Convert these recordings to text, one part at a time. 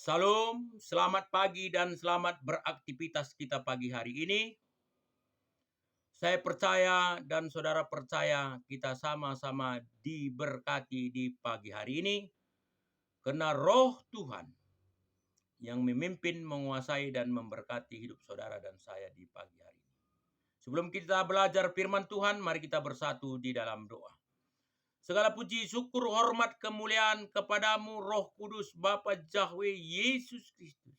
Salam, selamat pagi dan selamat beraktivitas kita pagi hari ini. Saya percaya dan saudara percaya kita sama-sama diberkati di pagi hari ini. Karena roh Tuhan yang memimpin, menguasai dan memberkati hidup saudara dan saya di pagi hari ini. Sebelum kita belajar firman Tuhan, mari kita bersatu di dalam doa. Segala puji, syukur, hormat, kemuliaan kepadamu Roh Kudus, Bapa Yahweh Yesus Kristus.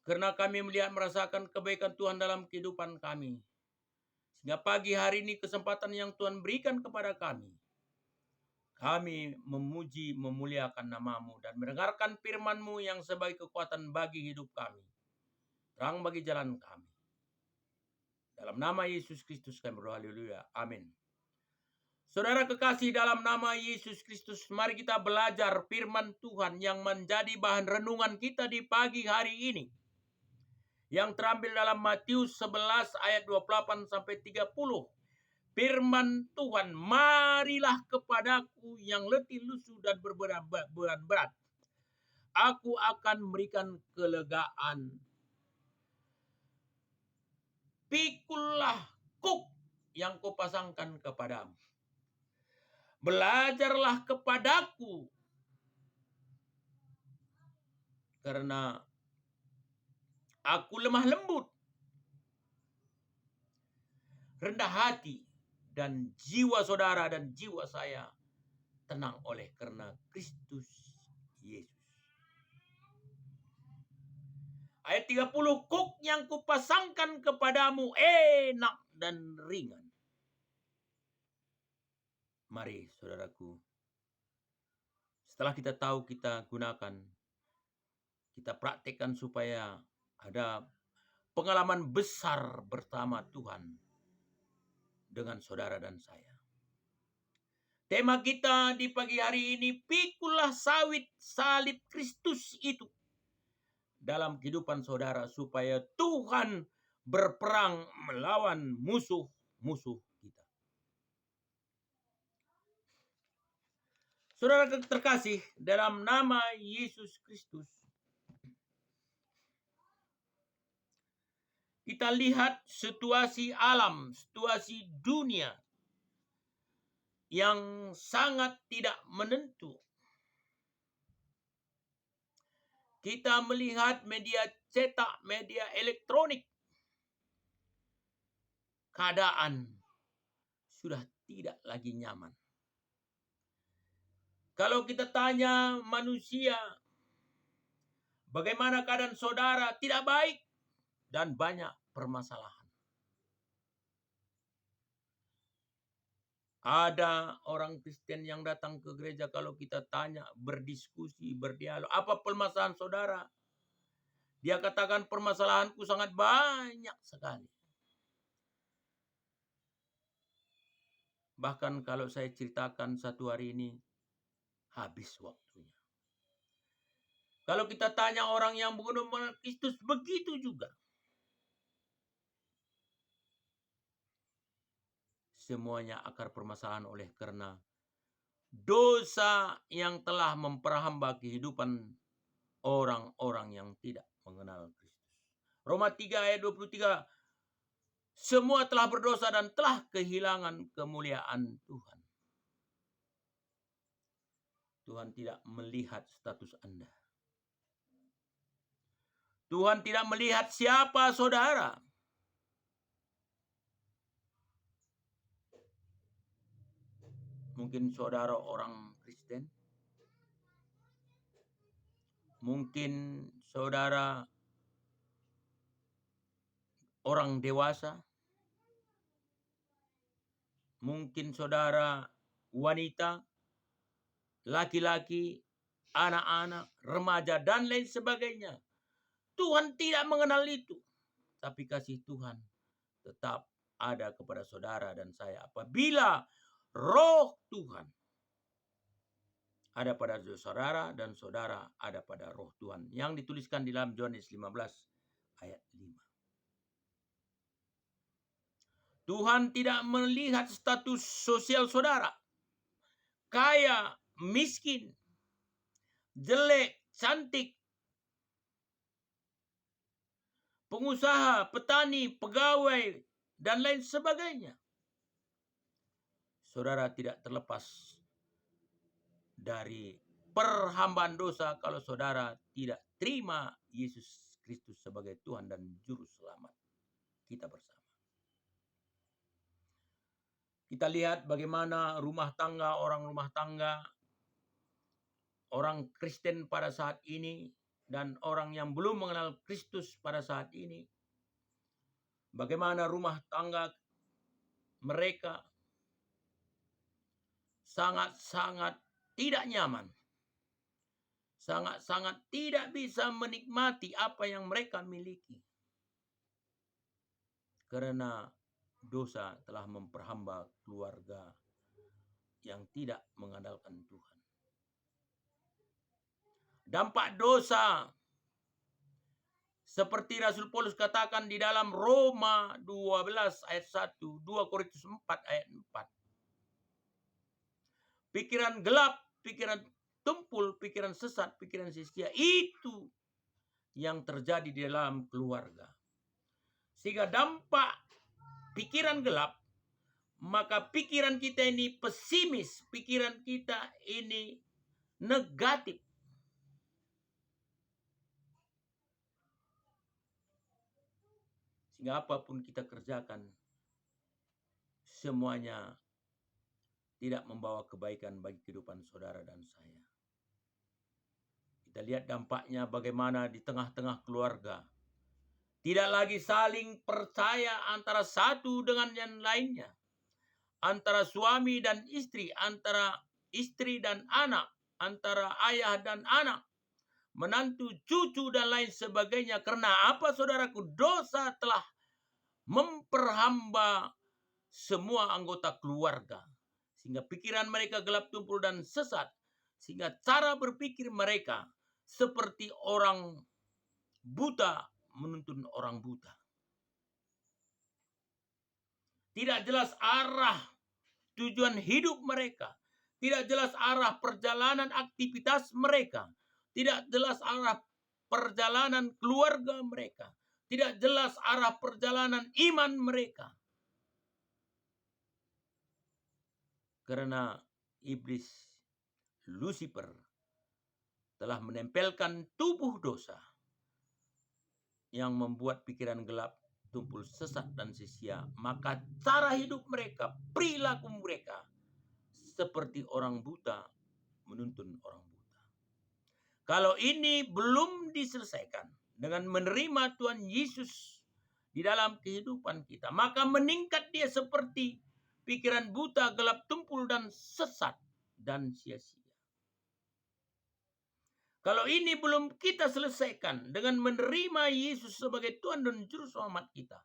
Karena kami melihat merasakan kebaikan Tuhan dalam kehidupan kami. Sehingga pagi hari ini kesempatan yang Tuhan berikan kepada kami. Kami memuji, memuliakan namamu dan mendengarkan firman-Mu yang sebagai kekuatan bagi hidup kami. Terang bagi jalan kami. Dalam nama Yesus Kristus kami berdoa, haleluya. Amin. Saudara kekasih, dalam nama Yesus Kristus, mari kita belajar firman Tuhan yang menjadi bahan renungan kita di pagi hari ini. Yang terambil dalam Matius 11 ayat 28 sampai 30. Firman Tuhan, marilah kepadaku yang letih lusuh dan berbeban berat. Aku akan memberikan kelegaan. Pikullah kuk yang kupasangkan kepadamu. Belajarlah kepadaku. Karena aku lemah lembut, rendah hati, dan jiwa saudara dan jiwa saya tenang oleh karena Kristus Yesus. Ayat 30, kuk yang kupasangkan kepadamu enak dan ringan. Mari saudaraku, setelah kita tahu, kita gunakan, kita praktekkan supaya ada pengalaman besar bersama Tuhan dengan saudara dan saya. Tema kita di pagi hari ini, pikulah sawit salib Kristus itu dalam kehidupan saudara supaya Tuhan berperang melawan musuh-musuh kita. Saudara terkasih, dalam nama Yesus Kristus, kita lihat situasi alam, situasi dunia yang sangat tidak menentu. Kita melihat media cetak, media elektronik. Keadaan sudah tidak lagi nyaman. Kalau kita tanya manusia, bagaimana keadaan saudara, tidak baik dan banyak permasalahan. Ada orang Kristen yang datang ke gereja, kalau kita tanya, berdiskusi, berdialog, apa permasalahan saudara? Dia katakan permasalahanku sangat banyak sekali. Bahkan kalau saya ceritakan satu hari ini, habis waktunya. Kalau kita tanya orang yang mengenal Kristus, begitu juga. Semuanya akar permasalahan oleh karena dosa yang telah memperhamba kehidupan orang-orang yang tidak mengenal Kristus. Roma 3 ayat 23, semua telah berdosa dan telah kehilangan kemuliaan Tuhan. Tuhan tidak melihat status Anda. Tuhan tidak melihat siapa saudara. Mungkin saudara orang Kristen. Mungkin saudara orang dewasa. Mungkin saudara wanita, laki-laki, anak-anak, remaja, dan lain sebagainya. Tuhan tidak mengenal itu. Tapi kasih Tuhan tetap ada kepada saudara dan saya apabila roh Tuhan ada pada saudara dan saudara ada pada roh Tuhan. Yang dituliskan di dalam Yohanes 15 ayat 5. Tuhan tidak melihat status sosial saudara. Kaya, miskin, jelek, cantik, pengusaha, petani, pegawai, dan lain sebagainya. Saudara tidak terlepas dari perhambaan dosa kalau saudara tidak terima Yesus Kristus sebagai Tuhan dan Juru Selamat kita bersama. Kita lihat bagaimana orang rumah tangga, orang Kristen pada saat ini, dan orang yang belum mengenal Kristus pada saat ini. Bagaimana rumah tangga mereka sangat-sangat tidak nyaman. Sangat-sangat tidak bisa menikmati apa yang mereka miliki. Karena dosa telah memperhamba keluarga yang tidak mengandalkan Tuhan. Dampak dosa seperti Rasul Paulus katakan di dalam Roma 12 ayat 1, 2 Korintus 4 ayat 4. Pikiran gelap, pikiran tumpul, pikiran sesat, pikiran sia-sia, itu yang terjadi di dalam keluarga. Sehingga dampak pikiran gelap, maka pikiran kita ini pesimis, pikiran kita ini negatif. Sehingga apapun kita kerjakan, semuanya tidak membawa kebaikan bagi kehidupan saudara dan saya. Kita lihat dampaknya bagaimana di tengah-tengah keluarga. Tidak lagi saling percaya antara satu dengan yang lainnya. Antara suami dan istri, antara istri dan anak, antara ayah dan anak, menantu, cucu, dan lain sebagainya. Karena apa, saudaraku? Dosa telah memperhamba semua anggota keluarga. Sehingga pikiran mereka gelap tumpul dan sesat. Sehingga cara berpikir mereka seperti orang buta menuntun orang buta. Tidak jelas arah tujuan hidup mereka. Tidak jelas arah perjalanan aktivitas mereka. Tidak jelas arah perjalanan keluarga mereka. Tidak jelas arah perjalanan iman mereka. Karena iblis, Lucifer, telah menempelkan tubuh dosa yang membuat pikiran gelap tumpul sesat dan sia-sia. Maka cara hidup mereka, perilaku mereka seperti orang buta menuntun orang buta. Kalau ini belum diselesaikan dengan menerima Tuhan Yesus di dalam kehidupan kita, maka meningkat dia seperti pikiran buta, gelap tumpul dan sesat dan sia-sia. Kalau ini belum kita selesaikan dengan menerima Yesus sebagai Tuhan dan Juru Selamat kita,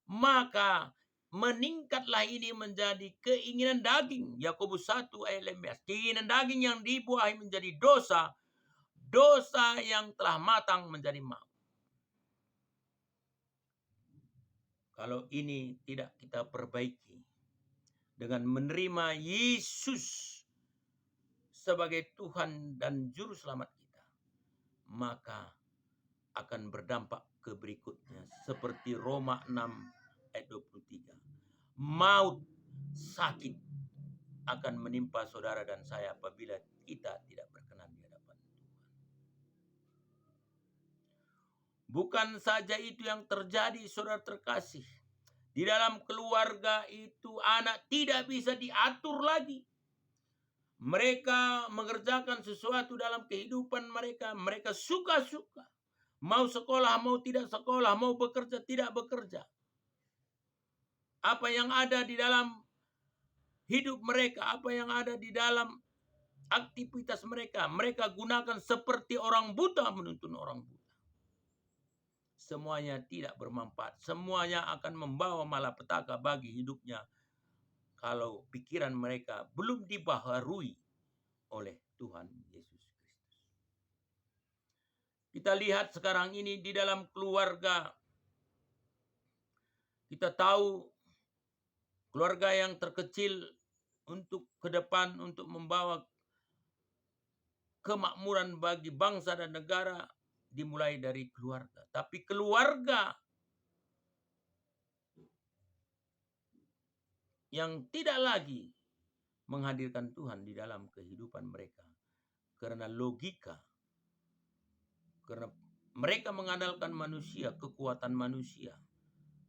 maka meningkatlah ini menjadi keinginan daging. Yakobus 1 ayat 15. Keinginan daging yang dibuahi menjadi dosa, dosa yang telah matang menjadi maut. Kalau ini tidak kita perbaiki dengan menerima Yesus sebagai Tuhan dan Juru Selamat kita, maka akan berdampak ke berikutnya. Seperti Roma 6 ayat 23. Maut, sakit akan menimpa saudara dan saya apabila kita tidak berkenan di hadapan Tuhan. Bukan saja itu yang terjadi, saudara terkasih. Di dalam keluarga itu anak tidak bisa diatur lagi. Mereka mengerjakan sesuatu dalam kehidupan mereka. Mereka suka-suka. Mau sekolah, mau tidak sekolah. Mau bekerja, tidak bekerja. Apa yang ada di dalam hidup mereka, apa yang ada di dalam aktivitas mereka, mereka gunakan seperti orang buta menuntun orang buta. Semuanya tidak bermanfaat. Semuanya akan membawa malapetaka bagi hidupnya kalau pikiran mereka belum dibaharui oleh Tuhan Yesus Kristus. Kita lihat sekarang ini di dalam keluarga. Kita tahu keluarga yang terkecil untuk ke depan, untuk membawa kemakmuran bagi bangsa dan negara, dimulai dari keluarga. Tapi keluarga yang tidak lagi menghadirkan Tuhan di dalam kehidupan mereka. Karena logika. Karena mereka mengandalkan manusia, kekuatan manusia.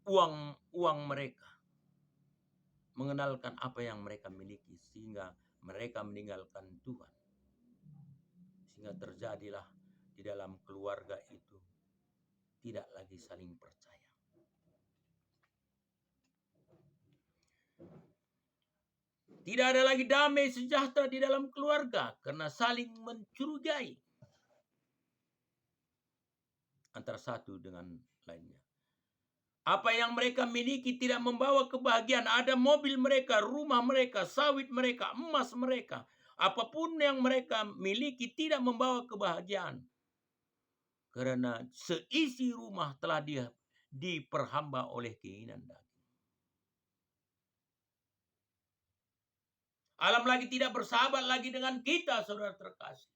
Uang mereka. Mengenalkan apa yang mereka miliki. Sehingga mereka meninggalkan Tuhan. Sehingga terjadilah di dalam keluarga itu tidak lagi saling percaya. Tidak ada lagi damai sejahtera di dalam keluarga karena saling mencurigai antara satu dengan lainnya. Apa yang mereka miliki tidak membawa kebahagiaan. Ada mobil mereka, rumah mereka, sawit mereka, emas mereka. Apapun yang mereka miliki tidak membawa kebahagiaan. Karena seisi rumah telah diperhamba oleh keinginan daging. Alam lagi tidak bersahabat lagi dengan kita, saudara terkasih.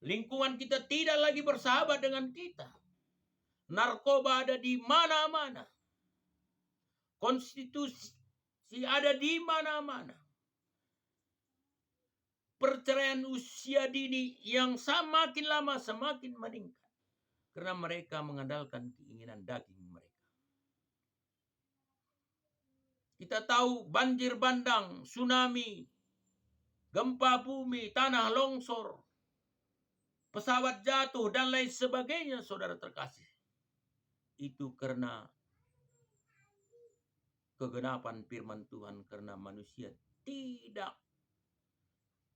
Lingkungan kita tidak lagi bersahabat dengan kita. Narkoba ada di mana-mana. Konstitusi ada di mana-mana. Perceraian usia dini yang semakin lama semakin meningkat. Karena mereka mengandalkan keinginan daging mereka. Kita tahu banjir bandang, tsunami, gempa bumi, tanah longsor, pesawat jatuh, dan lain sebagainya, saudara terkasih. Itu karena kegenapan firman Tuhan, karena manusia tidak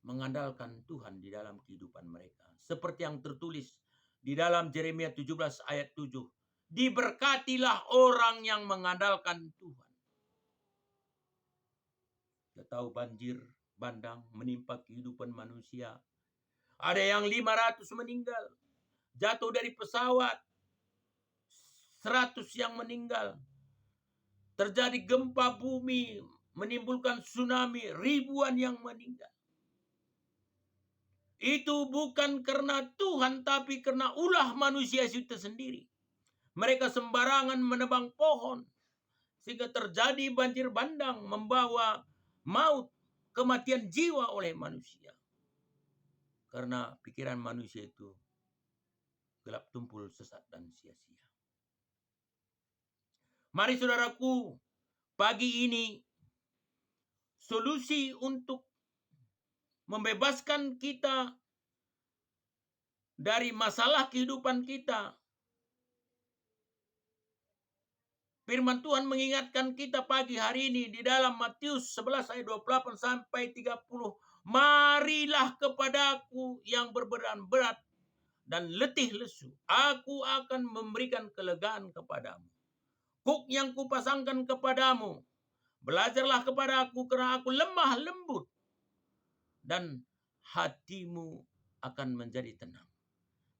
mengandalkan Tuhan di dalam kehidupan mereka. Seperti yang tertulis di dalam Yeremia 17 ayat 7. Diberkatilah orang yang mengandalkan Tuhan. Kita tahu banjir bandang menimpa kehidupan manusia. Ada yang 500 meninggal. Jatuh dari pesawat. 100 yang meninggal. Terjadi gempa bumi. Menimbulkan tsunami. Ribuan yang meninggal. Itu bukan karena Tuhan, tapi karena ulah manusia itu sendiri. Mereka sembarangan menebang pohon. Sehingga terjadi banjir bandang membawa maut, kematian jiwa oleh manusia. Karena pikiran manusia itu gelap tumpul, sesat, dan sia-sia. Mari saudaraku, pagi ini solusi untuk membebaskan kita dari masalah kehidupan kita. Firman Tuhan mengingatkan kita pagi hari ini di dalam Matius 11 ayat 28 sampai 30. Marilah kepadaku yang berbeban berat dan letih lesu. Aku akan memberikan kelegaan kepadamu. Kuk yang kupasangkan kepadamu. Belajarlah kepada aku karena aku lemah lembut. Dan hatimu akan menjadi tenang.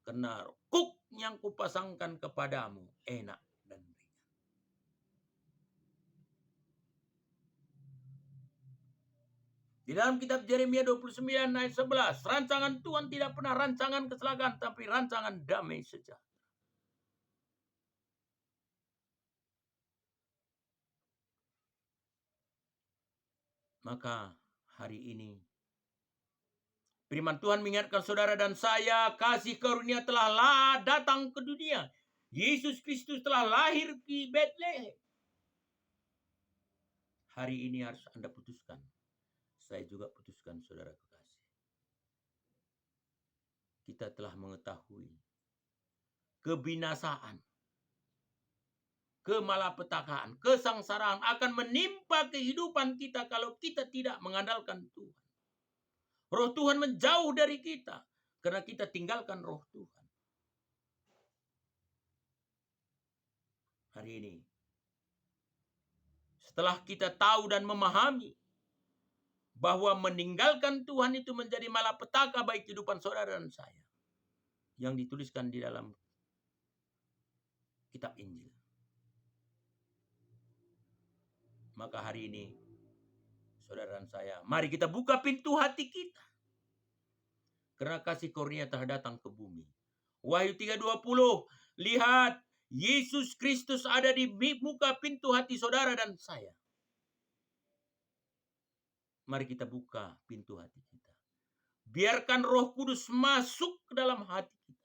Karena kuk yang kupasangkan kepadamu enak dan ringan. Di dalam kitab Yeremia 29 ayat 11. Rancangan Tuhan tidak pernah rancangan kecelakaan, tapi rancangan damai sejahtera. Maka hari ini firman Tuhan mengingatkan saudara dan saya, kasih karunia telah datang ke dunia. Yesus Kristus telah lahir di Betlehem. Hari ini harus Anda putuskan. Saya juga putuskan, saudara kekasih. Kita telah mengetahui kebinasaan, kemalapetakaan, kesengsaraan akan menimpa kehidupan kita kalau kita tidak mengandalkan Tuhan. Roh Tuhan menjauh dari kita karena kita tinggalkan roh Tuhan. Hari ini, setelah kita tahu dan memahami bahwa meninggalkan Tuhan itu menjadi malapetaka bagi kehidupan saudara dan saya, yang dituliskan di dalam kitab Injil. Maka hari ini, saudara dan saya, mari kita buka pintu hati kita. Karena kasih karunia telah datang ke bumi. Wahyu 3:20. Lihat, Yesus Kristus ada di muka pintu hati saudara dan saya. Mari kita buka pintu hati kita. Biarkan Roh Kudus masuk ke dalam hati kita.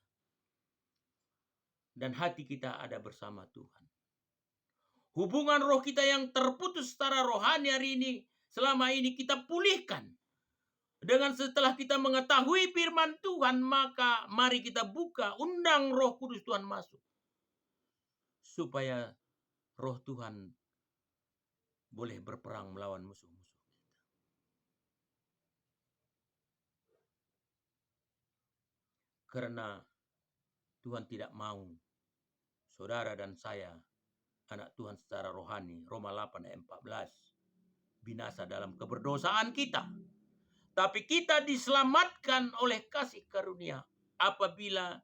Dan hati kita ada bersama Tuhan. Hubungan roh kita yang terputus secara rohani hari ini, selama ini kita pulihkan. Dengan setelah kita mengetahui firman Tuhan, maka mari kita buka, undang Roh Kudus Tuhan masuk. Supaya Roh Tuhan boleh berperang melawan musuh-musuh kita. Karena Tuhan tidak mau saudara dan saya, anak Tuhan secara rohani, Roma 8 ayat 14, binasa dalam keberdosaan kita. Tapi kita diselamatkan oleh kasih karunia apabila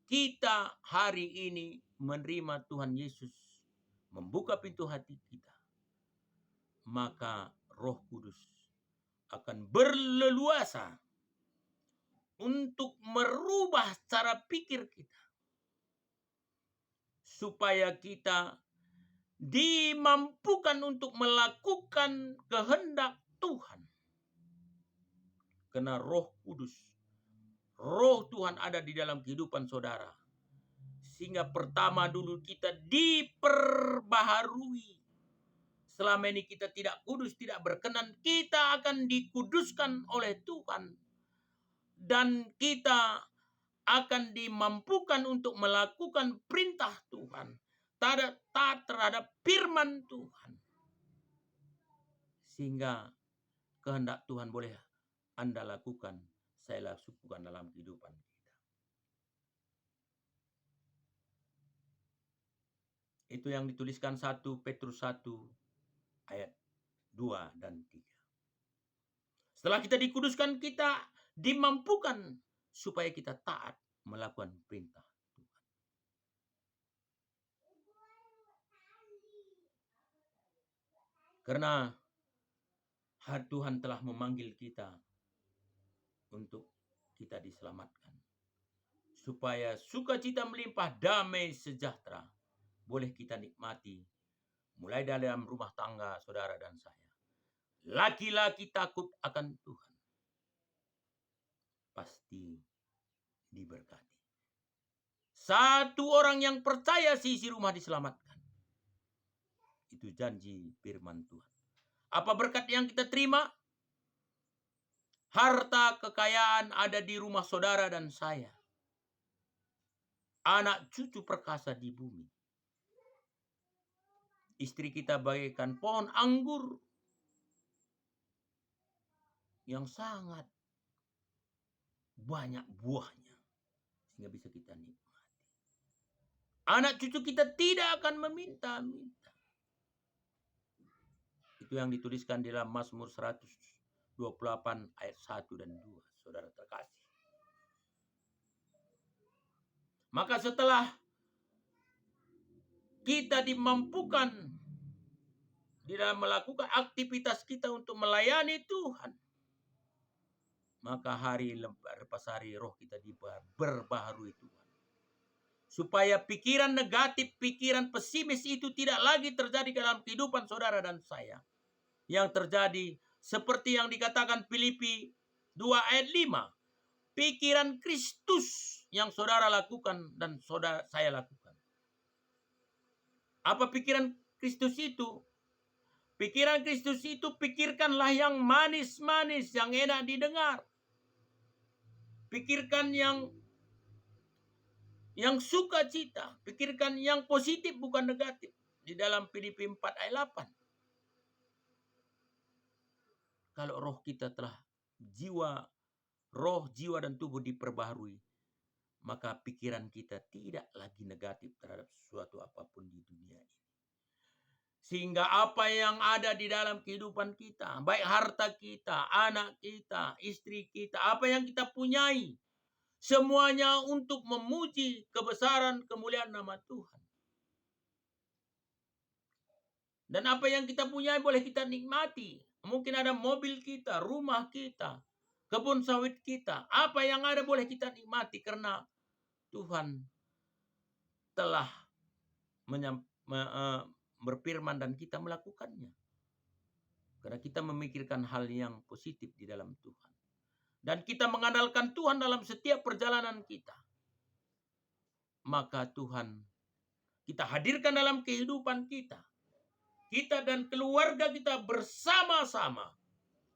kita hari ini menerima Tuhan Yesus, membuka pintu hati kita. Maka Roh Kudus akan berleluasa untuk merubah cara pikir kita. Supaya kita dimampukan untuk melakukan kehendak Tuhan. Karena Roh Kudus, Roh Tuhan ada di dalam kehidupan saudara. Sehingga pertama dulu kita diperbaharui. Selama ini kita tidak kudus, tidak berkenan, kita akan dikuduskan oleh Tuhan. Dan kita akan dimampukan untuk melakukan perintah Tuhan. Taat terhadap firman Tuhan. Sehingga kehendak Tuhan boleh Anda lakukan, saya lakukan dalam kehidupan kita. Itu yang dituliskan 1 Petrus 1 ayat 2 dan 3. Setelah kita dikuduskan, kita dimampukan supaya kita taat melakukan perintah Tuhan. Karena Tuhan telah memanggil kita untuk kita diselamatkan. Supaya sukacita melimpah, damai sejahtera boleh kita nikmati. Mulai dalam rumah tangga saudara dan saya. Laki-laki takut akan Tuhan pasti diberkati. Satu orang yang percaya seisi rumah diselamatkan. Itu janji firman Tuhan. Apa berkat yang kita terima? Harta kekayaan ada di rumah saudara dan saya. Anak cucu perkasa di bumi. Istri kita bagaikan pohon anggur yang sangat banyak buahnya. Sehingga bisa kita nikmati. Anak cucu kita tidak akan meminta-minta. Itu yang dituliskan di dalam Mazmur 128 ayat 1 dan 2. Saudara terkasih. Maka setelah kita dimampukan di dalam melakukan aktivitas kita untuk melayani Tuhan, maka hari lepas hari roh kita berbaharui Tuhan. Supaya pikiran negatif, pikiran pesimis itu tidak lagi terjadi dalam kehidupan saudara dan saya. Yang terjadi seperti yang dikatakan Filipi 2 ayat 5. Pikiran Kristus yang saudara lakukan dan saudara saya lakukan. Apa pikiran Kristus itu? Pikiran Kristus itu pikirkanlah yang manis-manis, yang enak didengar. Pikirkan yang sukacita. Pikirkan yang positif bukan negatif. Di dalam Filipi 4 ayat 8. Kalau roh kita telah roh, jiwa dan tubuh diperbaharui, maka pikiran kita tidak lagi negatif terhadap sesuatu apapun di dunia ini. Sehingga apa yang ada di dalam kehidupan kita, baik harta kita, anak kita, istri kita, apa yang kita punyai, semuanya untuk memuji kebesaran kemuliaan nama Tuhan. Dan apa yang kita punyai boleh kita nikmati. Mungkin ada mobil kita, rumah kita, kebun sawit kita. Apa yang ada boleh kita nikmati karena Tuhan telah berfirman dan kita melakukannya. Karena kita memikirkan hal yang positif di dalam Tuhan. Dan kita mengandalkan Tuhan dalam setiap perjalanan kita. Maka Tuhan kita hadirkan dalam kehidupan kita. Kita dan keluarga kita bersama-sama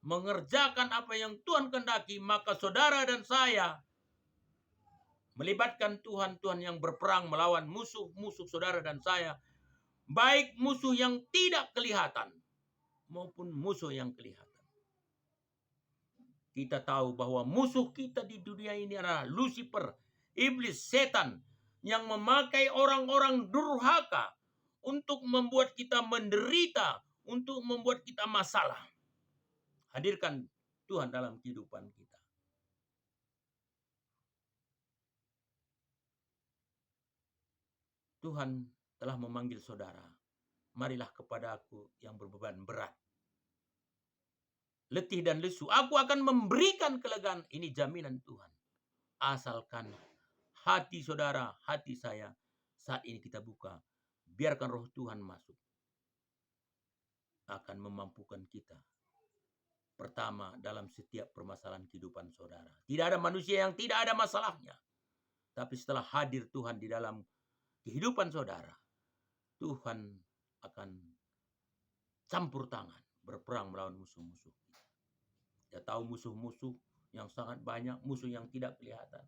mengerjakan apa yang Tuhan kehendaki. Maka saudara dan saya melibatkan Tuhan yang berperang melawan musuh-musuh saudara dan saya. Baik musuh yang tidak kelihatan maupun musuh yang kelihatan. Kita tahu bahwa musuh kita di dunia ini adalah Lucifer, iblis, setan yang memakai orang-orang durhaka untuk membuat kita menderita, untuk membuat kita masalah. Hadirkan Tuhan dalam kehidupan kita. Tuhan telah memanggil saudara. Marilah kepada aku yang berbeban berat, letih dan lesu. Aku akan memberikan kelegaan. Ini jaminan Tuhan. Asalkan hati saudara, hati saya saat ini kita buka. Biarkan roh Tuhan masuk. Akan memampukan kita. Pertama, dalam setiap permasalahan kehidupan saudara. Tidak ada manusia yang tidak ada masalahnya. Tapi setelah hadir Tuhan di dalam kehidupan saudara, Tuhan akan campur tangan, berperang melawan musuh-musuh. Kita tahu musuh-musuh yang sangat banyak, musuh yang tidak kelihatan.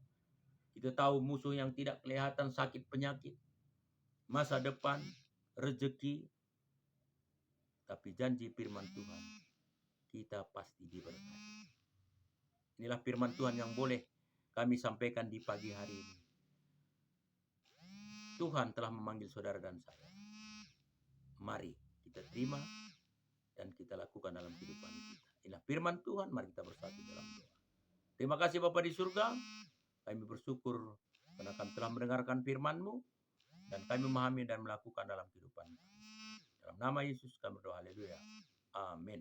Kita tahu musuh yang tidak kelihatan, sakit penyakit, masa depan, rezeki. Tapi janji firman Tuhan, kita pasti diberkati. Inilah firman Tuhan yang boleh kami sampaikan di pagi hari ini. Tuhan telah memanggil saudara dan saya. Mari kita terima dan kita lakukan dalam kehidupan kita. Inilah firman Tuhan, mari kita bersatu dalam doa. Terima kasih Bapa di surga. Kami bersyukur karena kami telah mendengarkan firman-Mu dan kami memahami dan melakukan dalam kehidupan kami. Dalam nama Yesus kami berdoa, haleluya. Amin.